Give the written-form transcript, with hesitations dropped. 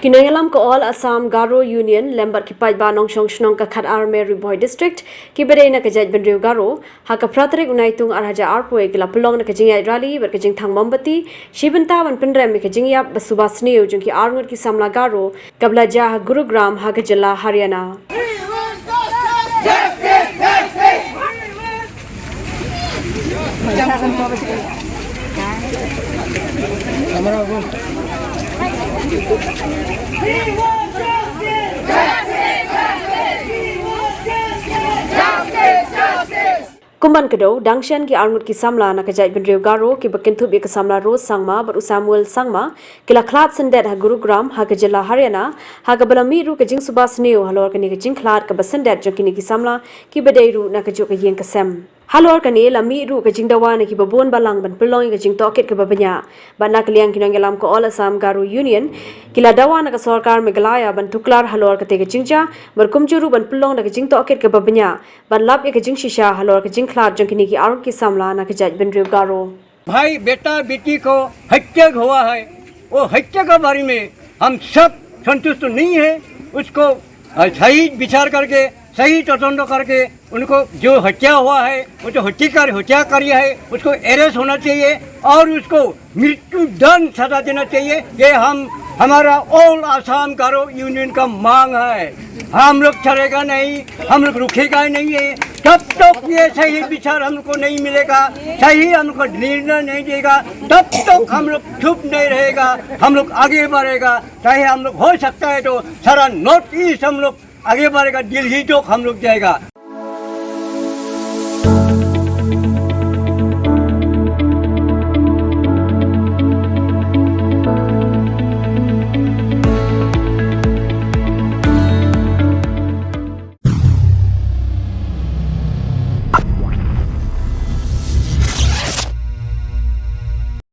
nongïalam ko All Assam Garo Union lembat ki paidbah nongshong shnong ka khat arme Ri Bhoi District ki bedai na ka jaidbynriew Garo ha ka tarik Naitung arhaja arpoe ki la Pynlong na ka jingiaid rally ber ka jingthang mombati shibynta ban pynrem ka jingiap suba sniew jong ki Arngut ki Samla Garo kabla ja Gurugram ha ka jylla Haryana. Kumban kedo dangshan ki Arngut ki Samla na ka jaidbynriew Garo ki bakintu bi ka Samla Rose sangma ber Samuel sangma ki la Khlad sendet ha Gurugram ha ka jylla Haryana ha ka balami ru ka jing suba sniew Halor ka ni ka Jingkhlad ka basendet jong ki ni ki Samla ki bedai ru na ka jo ka yeng ka sem Halor ka ni lami ru ka jing Dawa na ki babon balang ban Pynlong ka Jingtohkit ka babanya ban na kliang ki nongïalam ko All Assam Garo Union ki la Dawa na ka sarkar Meghalaya ban tuklar Halor ka te ka jingja ber kumjuru ban Pynlong na ka Jingtohkit ka babanya ban lap ka jing shisha Halor ka Jingkhlad jong ki ni ki Arngut की सामला ना के जाidbynriew Garo भाई बेटा बेटी को हत्या हुआ है वो हत्या के बारे में हम सब संतुष्ट नहीं है उसको सही विचार करके सही तदंत करके उनको जो हत्या हुआ है वो जो हत्याकारी है उसको अरेस्ट होना चाहिए और उसको मृत्यु दंड सजा देना चाहिए। ये हमारा ऑल आसाम गारो यूनियन का मांग है। हम लोग चलेगा नहीं, हम लोग रुकेगा नहीं है तब तक ये सही विचार हमको नहीं मिलेगा, सही हमको निर्णय नहीं देगा तब तक हम लोग चुप नहीं रहेगा, हम लोग आगे बढ़ेगा। चाहे हम लोग हो सकता है तो सारा नॉर्थ ईस्ट हम लोग आगे बढ़ेगा, दिल्ली तक हम लोग जाएगा।